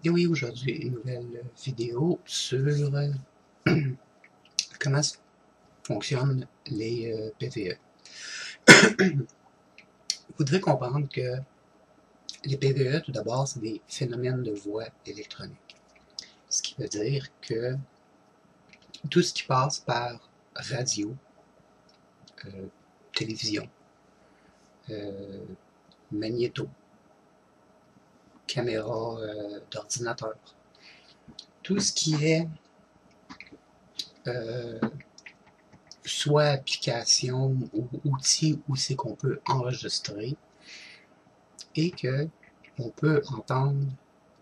Et oui, aujourd'hui, une nouvelle vidéo sur comment fonctionnent les PVE. Vous devez comprendre que les PVE, tout d'abord, c'est des phénomènes de voix électronique. Ce qui veut dire que tout ce qui passe par radio, télévision, magnéto, caméra d'ordinateur, tout ce qui est soit application ou outil où c'est qu'on peut enregistrer et que on peut entendre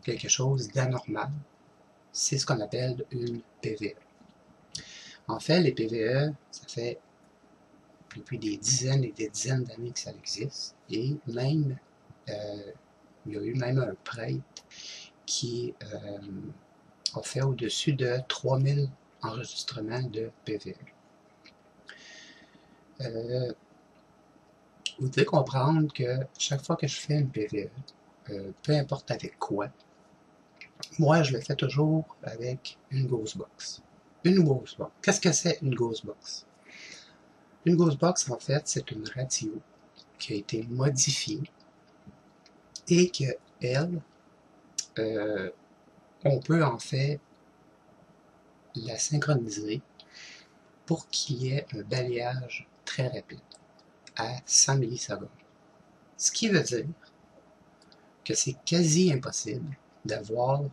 quelque chose d'anormal, c'est ce qu'on appelle une PVE. En fait, les PVE, ça fait depuis des dizaines et des dizaines d'années que ça existe, et même, il y a eu même un prêtre qui a fait au-dessus de 3000 enregistrements de PVE. Vous devez comprendre que chaque fois que je fais une PVE, peu importe avec quoi, moi je le fais toujours avec une Ghostbox. Une Ghostbox. Qu'est-ce que c'est une Ghostbox? Une Ghostbox, en fait, c'est une radio qui a été modifiée et que elle, on peut en fait la synchroniser pour qu'il y ait un balayage très rapide à 100 millisecondes. Ce qui veut dire que c'est quasi impossible d'avoir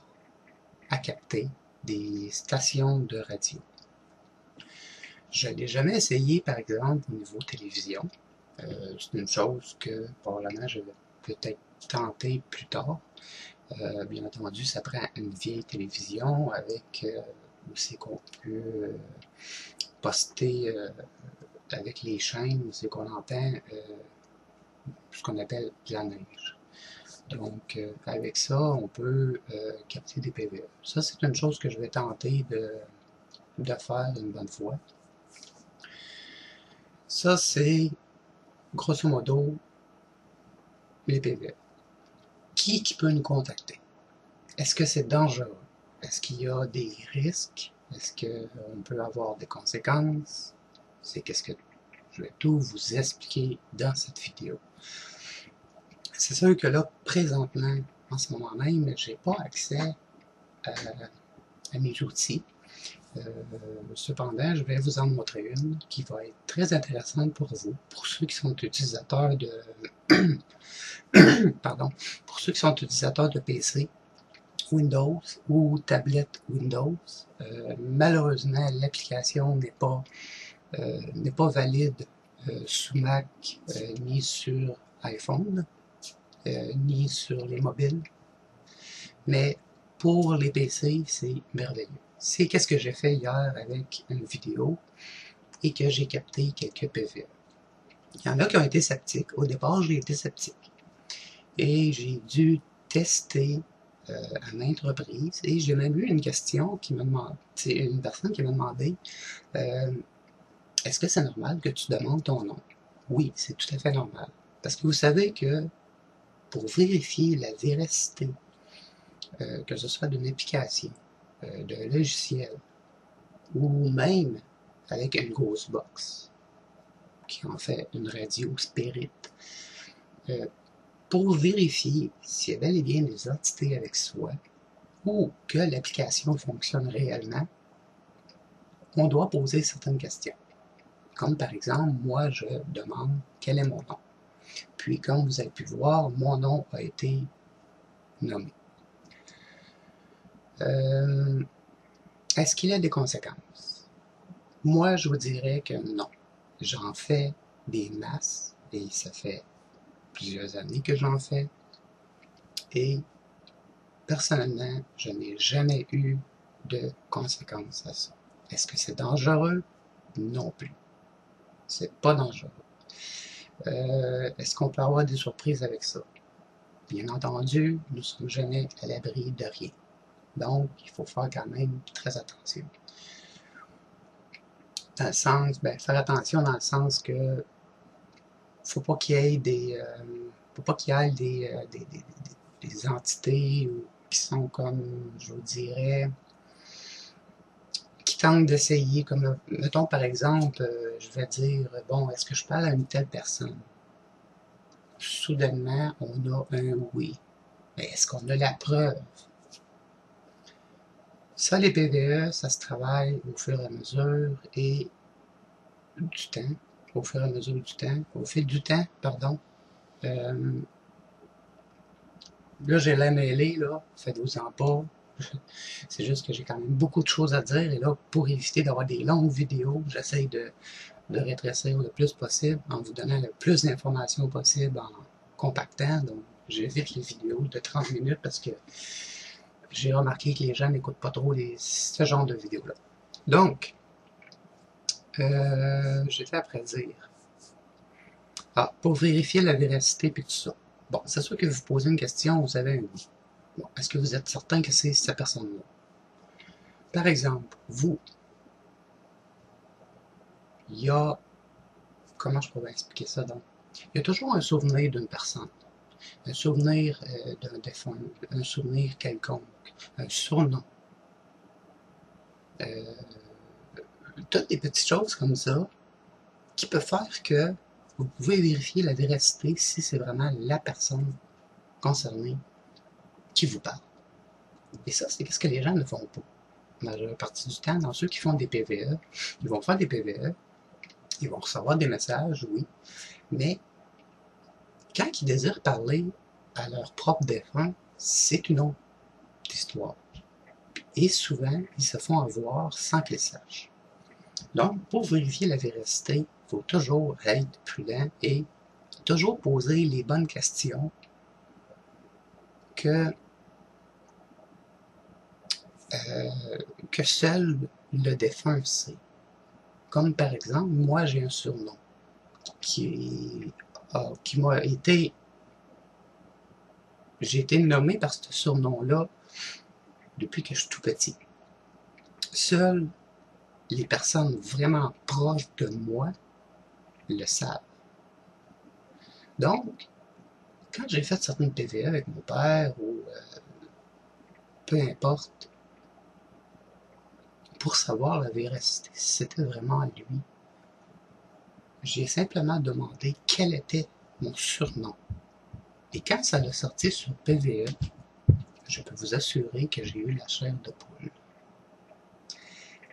à capter des stations de radio. Je ne l'ai jamais essayé, par exemple, au niveau télévision. C'est une chose que, probablement, je vais peut-être tenter plus tard. Bien entendu, ça prend une vieille télévision avec où c'est qu'on peut poster avec les chaînes, où c'est qu'on entend ce qu'on appelle la neige. Donc, avec ça, on peut capter des PVE. Ça, c'est une chose que je vais tenter de faire une bonne fois. Ça, c'est grosso modo les PVE. Qui peut nous contacter? Est-ce que c'est dangereux? Est-ce qu'il y a des risques? Est-ce qu'on peut avoir des conséquences? C'est qu'est-ce que je vais tout vous expliquer dans cette vidéo. C'est sûr que là, présentement, en ce moment même, j'ai pas accès à mes outils. Cependant, je vais vous en montrer une qui va être très intéressante pour vous, pour ceux qui sont utilisateurs de pardon, pour ceux qui sont utilisateurs de PC Windows ou tablette Windows. Malheureusement, l'application n'est pas valide sous Mac ni sur iPhone, ni sur les mobiles. Mais pour les PC, c'est merveilleux. C'est qu'est-ce que j'ai fait hier avec une vidéo et que j'ai capté quelques PVE. Il y en a qui ont été sceptiques. Au départ, j'ai été sceptique. Et j'ai dû tester à maintes reprises. Et j'ai même eu une question qui m'a demandé, c'est une personne qui m'a demandé est-ce que c'est normal que tu demandes ton nom? Oui, c'est tout à fait normal. Parce que vous savez que pour vérifier la véracité, que ce soit d'une application, d'un logiciel, ou même avec une Ghostbox, qui en fait une radio Spirit, pour vérifier s'il y a bel et bien des entités avec soi, ou que l'application fonctionne réellement, on doit poser certaines questions. Comme par exemple, moi je demande quel est mon nom. Puis comme vous avez pu voir, mon nom a été nommé. Est-ce qu'il y a des conséquences? Moi, je vous dirais que non. J'en fais des masses, et ça fait plusieurs années que j'en fais. Et personnellement, je n'ai jamais eu de conséquences à ça. Est-ce que c'est dangereux? Non plus. C'est pas dangereux. Est-ce qu'on peut avoir des surprises avec ça? Bien entendu, nous ne sommes jamais à l'abri de rien. Donc, il faut faire quand même très attention. Dans le sens, faire attention dans le sens que faut pas qu'il y ait des entités ou qui sont comme, je vous dirais, qui tentent d'essayer, comme, mettons par exemple, je vais dire, bon, est-ce que je parle à une telle personne? Soudainement, on a un oui. Mais est-ce qu'on a la preuve? Ça, les PVE, ça se travaille au fur et à mesure et du temps, au fur et à mesure du temps, au fil du temps, pardon. Là, j'ai l'air mêlé, là, faites-vous-en pas. C'est juste que j'ai quand même beaucoup de choses à dire, et là, pour éviter d'avoir des longues vidéos, j'essaye de rétrécir le plus possible en vous donnant le plus d'informations possible en compactant. Donc, j'évite les vidéos de 30 minutes parce que j'ai remarqué que les gens n'écoutent pas trop ce genre de vidéos-là. Donc, j'étais après dire. Ah, pour vérifier la véracité puis tout ça. Bon, c'est sûr que vous posez une question, vous avez un oui. Bon, est-ce que vous êtes certain que c'est cette personne-là? Par exemple, vous, il y a, comment je pourrais expliquer ça donc? Il y a toujours un souvenir d'une personne, un souvenir d'un défunt, un souvenir quelconque, un surnom. Euh, Toutes des petites choses comme ça qui peuvent faire que vous pouvez vérifier la véracité si c'est vraiment la personne concernée qui vous parle. Et ça, c'est ce que les gens ne font pas. La majeure partie du temps, dans ceux qui font des PVE, ils vont faire des PVE, ils vont recevoir des messages, oui, mais quand ils désirent parler à leur propre défunt, c'est une autre histoire. Et souvent, ils se font avoir sans qu'ils sachent. Donc, pour vérifier la véracité, il faut toujours être prudent et toujours poser les bonnes questions que, que seul le défunt sait. Comme par exemple, moi j'ai un surnom qui m'a été... J'ai été nommé par ce surnom-là depuis que je suis tout petit. Seules les personnes vraiment proches de moi le savent. Donc, quand j'ai fait certaines PVE avec mon père ou peu importe, pour savoir la véracité, si c'était vraiment lui, j'ai simplement demandé quel était mon surnom. Et quand ça l'a sorti sur PVE, je peux vous assurer que j'ai eu la chair de poule.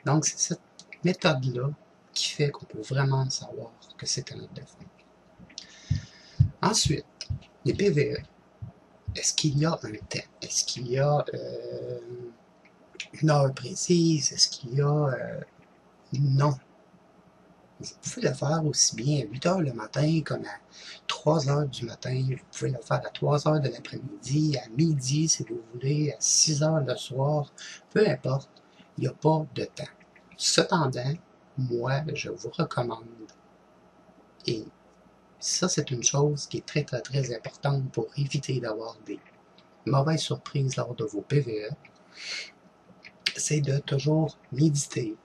Donc, c'est cette méthode-là qui fait qu'on peut vraiment savoir que c'est un défunt. Ensuite, les PVE. Est-ce qu'il y a un thème? Est-ce qu'il y a une heure précise? Est-ce qu'il y a... non. Vous pouvez le faire aussi bien à 8 heures le matin comme à 3 heures du matin. Vous pouvez le faire à 3 heures de l'après-midi, à midi si vous voulez, à 6 heures le soir. Peu importe, il n'y a pas de temps. Cependant, moi, je vous recommande, et ça c'est une chose qui est très très très importante pour éviter d'avoir des mauvaises surprises lors de vos PVE, c'est de toujours méditer,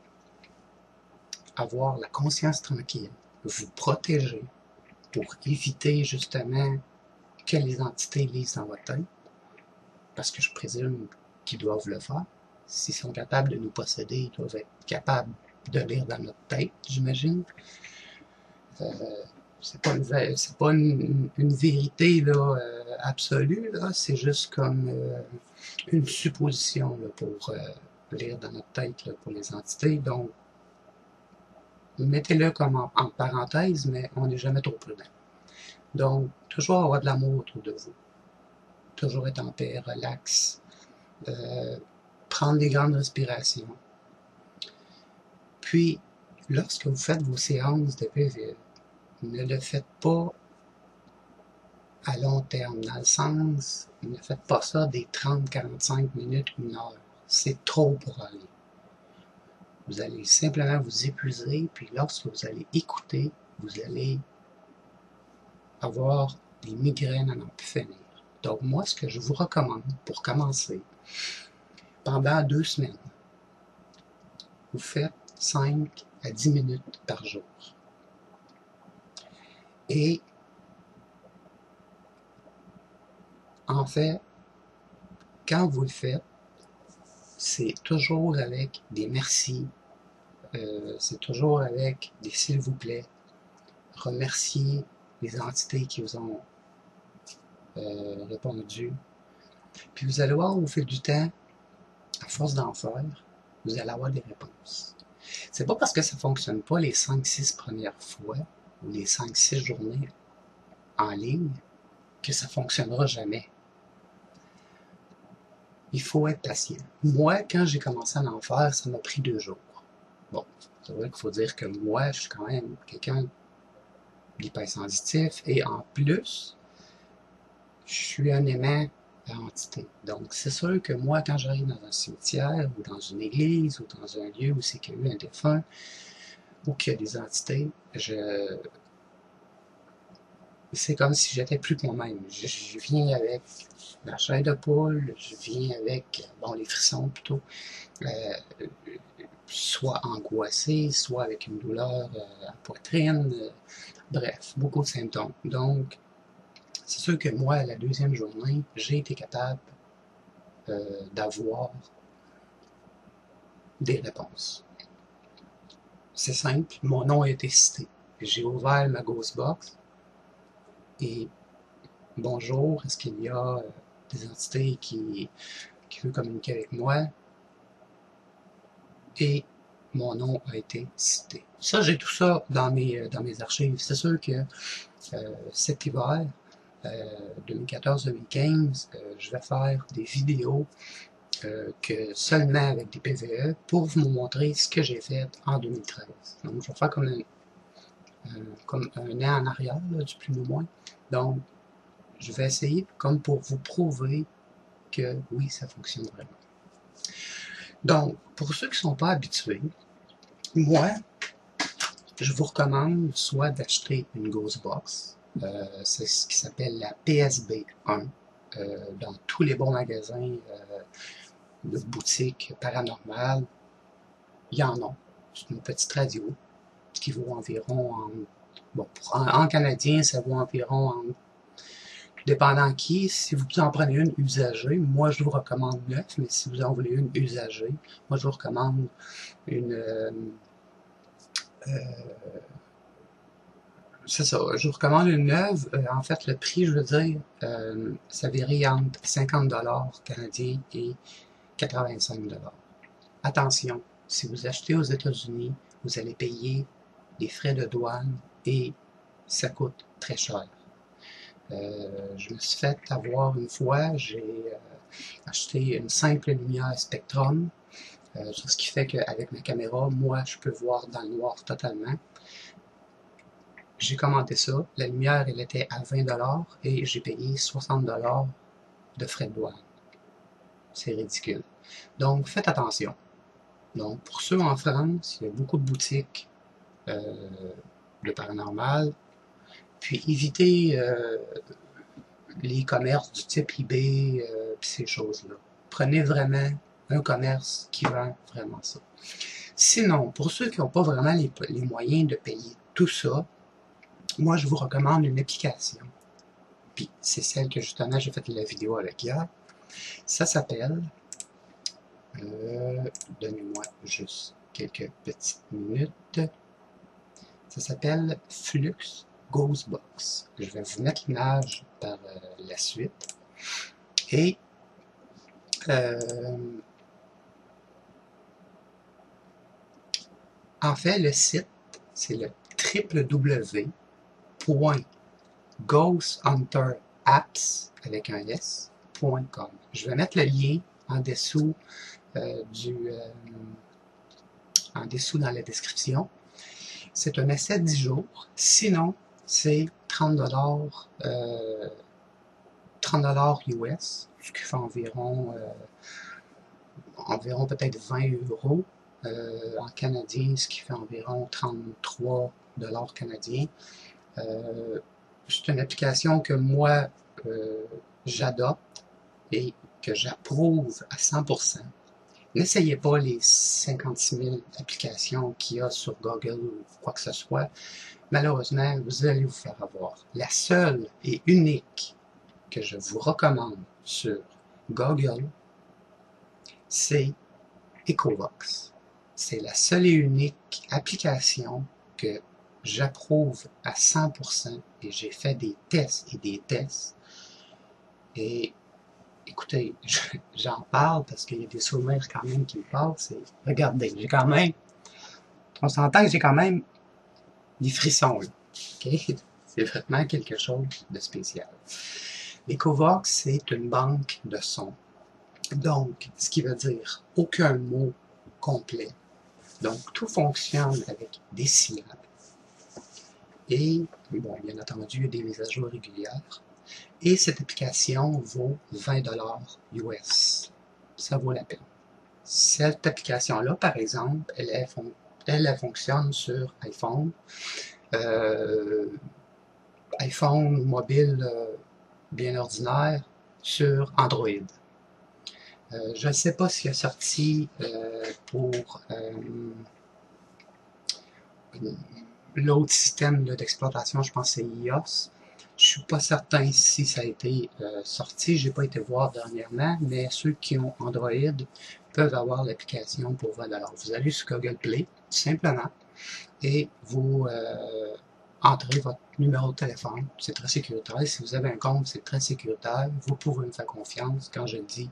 avoir la conscience tranquille, vous protéger pour éviter justement que les entités lisent dans votre tête, parce que je présume qu'ils doivent le faire. S'ils sont capables de nous posséder, ils doivent être capables de lire dans notre tête, j'imagine. C'est pas une vérité là, absolue, là, c'est juste comme une supposition là, pour lire dans notre tête là, pour les entités. Donc, mettez-le comme en parenthèse, mais on n'est jamais trop prudent. Donc, toujours avoir de l'amour autour de vous. Toujours être en paix, relax. Prendre des grandes respirations. Puis, lorsque vous faites vos séances de PVE, ne le faites pas à long terme, dans le sens, ne faites pas ça des 30-45 minutes, 1 heure. C'est trop pour aller. Vous allez simplement vous épuiser, puis lorsque vous allez écouter, vous allez avoir des migraines à n'en plus finir. Donc moi, ce que je vous recommande pour commencer, pendant 2 semaines, vous faites 5 à 10 minutes par jour. Et en fait, quand vous le faites, c'est toujours avec des merci, c'est toujours avec des s'il vous plaît, remercier les entités qui vous ont répondu. Puis vous allez voir au fil du temps, à force d'en faire, vous allez avoir des réponses. C'est pas parce que ça fonctionne pas les 5-6 premières fois ou les 5-6 journées en ligne que ça fonctionnera jamais. Il faut être patient. Moi, quand j'ai commencé à en faire, ça m'a pris 2 jours. Bon, c'est vrai qu'il faut dire que moi, je suis quand même quelqu'un d'hypersensitif et en plus, je suis un aimant à entité. Donc, c'est sûr que moi, quand j'arrive dans un cimetière ou dans une église ou dans un lieu où c'est qu'il y a eu un défunt ou qu'il y a des entités, c'est comme si j'étais plus que moi-même. Je viens avec la chair de poule, je viens avec, bon, les frissons plutôt, soit angoissé, soit avec une douleur à la poitrine, bref, beaucoup de symptômes. Donc, c'est sûr que moi, la deuxième journée, j'ai été capable d'avoir des réponses. C'est simple, mon nom a été cité. J'ai ouvert ma Ghostbox et bonjour, est-ce qu'il y a des entités qui veulent communiquer avec moi? Et mon nom a été cité. Ça, j'ai tout ça dans mes archives. C'est sûr que cet hiver, 2014-2015, je vais faire des vidéos que seulement avec des PVE pour vous montrer ce que j'ai fait en 2013. Donc, je vais faire comme un an en arrière, là, du plus ou moins. Donc, je vais essayer comme pour vous prouver que oui, ça fonctionne vraiment. Donc, pour ceux qui ne sont pas habitués, moi, je vous recommande soit d'acheter une Ghostbox, c'est ce qui s'appelle la PSB1, dans tous les bons magasins de boutiques paranormales, il y en a. C'est une petite radio qui vaut environ, en canadien, ça vaut environ, dépendant qui, si vous en prenez une usagée, moi je vous recommande 9, mais si vous en voulez une usagée, moi je vous recommande une... c'est ça, je vous recommande une neuve. En fait, le prix, je veux dire, ça varie entre 50$ canadiens et 85$. Attention, si vous achetez aux États-Unis, vous allez payer des frais de douane et ça coûte très cher. Je me suis fait avoir une fois, j'ai acheté une simple lumière Spectrum, ce qui fait qu'avec ma caméra, moi, je peux voir dans le noir totalement. J'ai commandé ça, la lumière, elle était à 20$ et j'ai payé 60$ de frais de douane. C'est ridicule. Donc, faites attention. Donc, pour ceux en France, il y a beaucoup de boutiques de paranormal. Puis, évitez les commerces du type eBay, puis ces choses-là. Prenez vraiment un commerce qui vend vraiment ça. Sinon, pour ceux qui n'ont pas vraiment les moyens de payer tout ça, moi, je vous recommande une application. Puis, c'est celle que, justement, j'ai fait la vidéo avec hier. Ça s'appelle... donnez-moi juste quelques petites minutes. Ça s'appelle Flux Ghostbox. Je vais vous mettre l'image par la suite. Et en fait, le site, c'est le www.ghosthunterapps avec un s.com. Je vais mettre le lien en dessous en dessous dans la description. C'est un essai de 10 jours. Sinon, c'est 30$ US, ce qui fait environ peut-être 20€ en canadien, ce qui fait environ 33$ canadiens. C'est une application que moi, j'adopte et que j'approuve à 100%. N'essayez pas les 56 000 applications qu'il y a sur Google ou quoi que ce soit. Malheureusement, vous allez vous faire avoir. La seule et unique que je vous recommande sur Google, c'est Ecovox. C'est la seule et unique application que j'approuve à 100% et j'ai fait des tests et des tests. Et écoutez, j'en parle parce qu'il y a des souvenirs quand même qui me passent. Et regardez, j'ai quand même, on s'entend que j'ai quand même des frissons là. Okay? C'est vraiment quelque chose de spécial. Ecovox, c'est une banque de sons. Donc, ce qui veut dire aucun mot complet. Donc, tout fonctionne avec des syllabes. Et, bon, bien entendu, il y a des mises à jour régulières. Et cette application vaut 20$ US. Ça vaut la peine. Cette application-là, par exemple, elle fonctionne sur iPhone, iPhone mobile bien ordinaire, sur Android. Je ne sais pas s'il est sorti pour l'autre système d'exploitation, je pense que c'est iOS. Je suis pas certain si ça a été sorti, j'ai pas été voir dernièrement, mais ceux qui ont Android peuvent avoir l'application pour 20$. Vous allez sur Google Play, simplement, et vous entrez votre numéro de téléphone. C'est très sécuritaire. Si vous avez un compte, c'est très sécuritaire. Vous pouvez me faire confiance quand je dis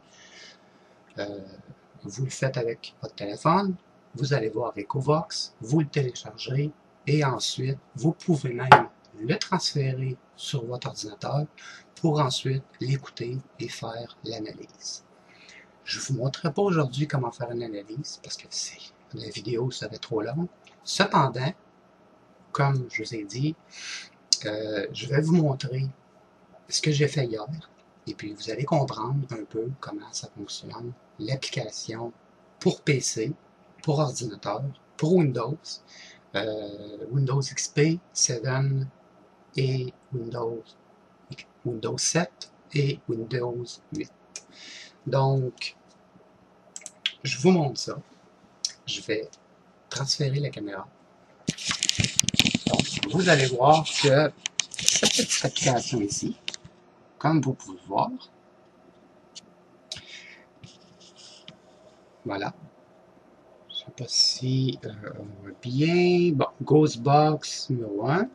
vous le faites avec votre téléphone, vous allez voir Ecovox, vous le téléchargez et ensuite vous pouvez même le transférer sur votre ordinateur pour ensuite l'écouter et faire l'analyse. Je ne vous montrerai pas aujourd'hui comment faire une analyse parce que la vidéo serait trop longue. Cependant, comme je vous ai dit, je vais vous montrer ce que j'ai fait hier et puis vous allez comprendre un peu comment ça fonctionne, l'application pour PC, pour ordinateur, pour Windows, Windows XP, 7 et Windows 7 et Windows 8. Donc, je vous montre ça. Je vais transférer la caméra. Donc, vous allez voir que cette petite application ici, comme vous pouvez voir, voilà. Je ne sais pas si on voit bien. Bon, Ghostbox numéro 1.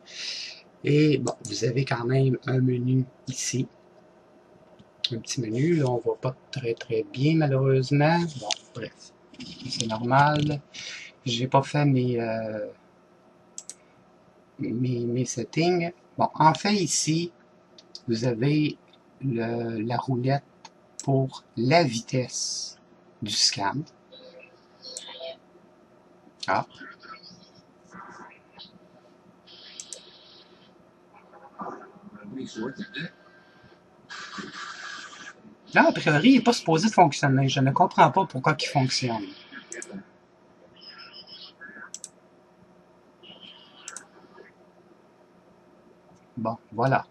Et bon, vous avez quand même un menu ici. Un petit menu, là on voit pas très bien malheureusement. Bon, bref, c'est normal. J'ai pas fait mes settings. Bon, en fait ici, vous avez la roulette pour la vitesse du scan. Ah. Là, a priori, il n'est pas supposé de fonctionner. Je ne comprends pas pourquoi il fonctionne. Bon, voilà.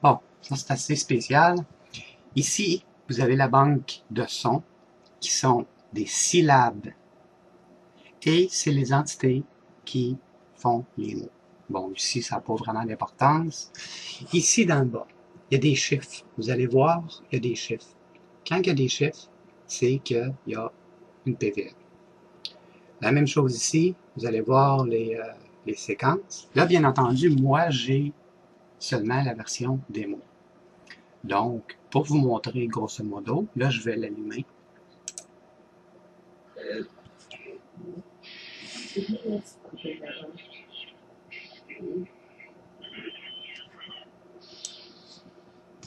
Bon, ça c'est assez spécial. Ici, vous avez la banque de sons qui sont des syllabes. Et c'est les entités qui font les mots. Bon, ici, ça n'a pas vraiment d'importance. Ici, dans le bas, il y a des chiffres. Vous allez voir, il y a des chiffres. Quand il y a des chiffres, c'est qu'il y a une PVL. La même chose ici, vous allez voir les séquences. Là, bien entendu, moi, j'ai seulement la version démo. Donc, pour vous montrer grosso modo, là, je vais l'allumer.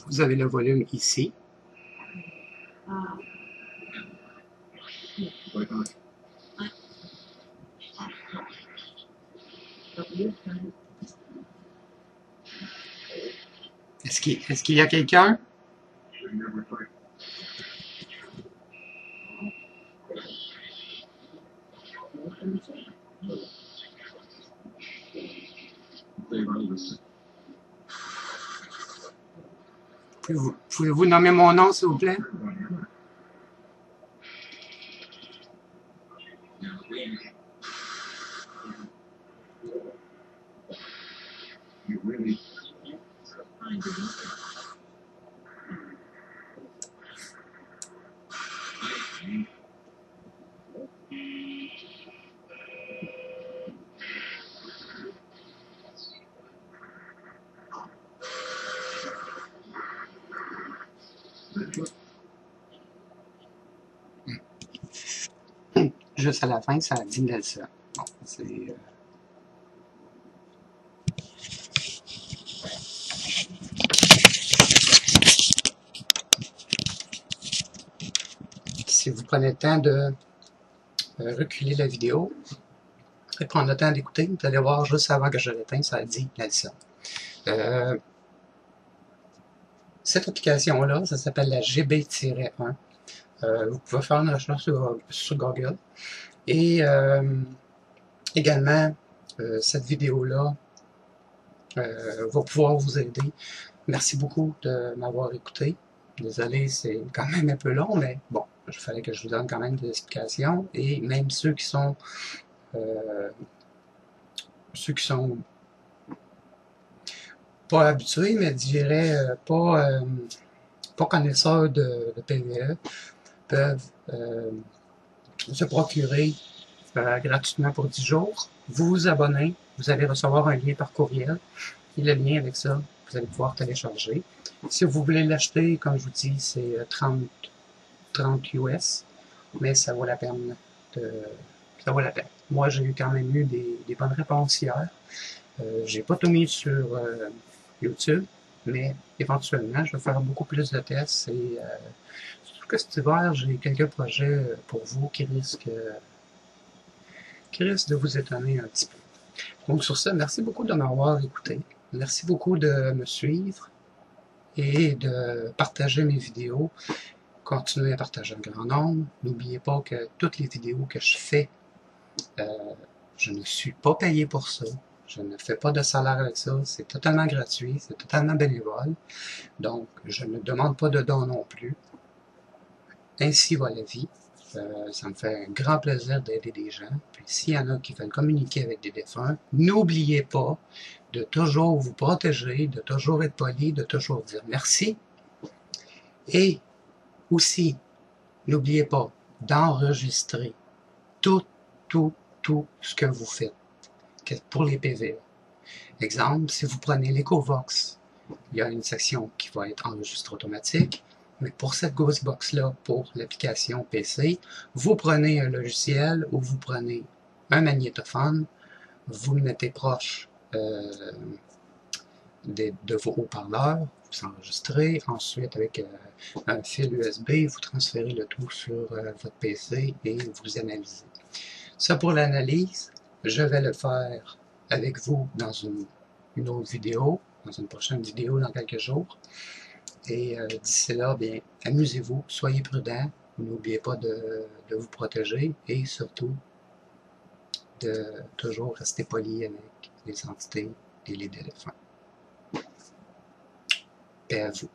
Vous avez le volume ici. Est-ce qu'il y a quelqu'un? Pouvez-vous nommer mon nom, s'il vous plaît? juste à la fin, ça dit Nelson. Bon, c'est... Si vous prenez le temps de reculer la vidéo et prendre le temps d'écouter, vous allez voir juste avant que je l'éteigne, ça dit Nelson. Cette application-là, ça s'appelle la GB-1. Vous pouvez faire une recherche sur Google. Et également, cette vidéo-là va pouvoir vous aider. Merci beaucoup de m'avoir écouté. Désolé, c'est quand même un peu long, mais bon, il fallait que je vous donne quand même des explications. Et même ceux qui sont pas habitués, mais je dirais pas connaisseurs de PVE, peuvent se procurer gratuitement pour 10 jours. Vous vous abonnez, vous allez recevoir un lien par courriel. Et le lien avec ça, vous allez pouvoir télécharger. Si vous voulez l'acheter, comme je vous dis, c'est 30 US, mais ça vaut la peine. Ça vaut la peine. Moi, j'ai quand même eu des bonnes réponses hier. J'ai pas tout mis sur YouTube, mais éventuellement, je vais faire beaucoup plus de tests et surtout que cet hiver, j'ai quelques projets pour vous qui risquent de vous étonner un petit peu. Donc sur ça, merci beaucoup de m'avoir écouté. Merci beaucoup de me suivre et de partager mes vidéos. Continuez à partager un grand nombre. N'oubliez pas que toutes les vidéos que je fais, je ne suis pas payé pour ça. Je ne fais pas de salaire avec ça. C'est totalement gratuit, c'est totalement bénévole. Donc, je ne demande pas de dons non plus. Ainsi va la vie. Ça me fait un grand plaisir d'aider des gens. Puis s'il y en a qui veulent communiquer avec des défunts, n'oubliez pas de toujours vous protéger, de toujours être poli, de toujours dire merci. Et aussi, n'oubliez pas d'enregistrer tout ce que vous faites pour les PVE. Exemple, si vous prenez l'EcoVox, il y a une section qui va être enregistrée automatique. Mais pour cette Ghostbox-là, pour l'application PC, vous prenez un logiciel ou vous prenez un magnétophone, vous le mettez proche de vos haut-parleurs, vous enregistrez, ensuite avec un fil USB, vous transférez le tout sur votre PC et vous analysez. Ça pour l'analyse, je vais le faire avec vous dans une autre vidéo, dans une prochaine vidéo dans quelques jours. Et d'ici là, bien, amusez-vous, soyez prudents, n'oubliez pas de vous protéger et surtout de toujours rester poli avec les entités et les défunts. Paix à vous.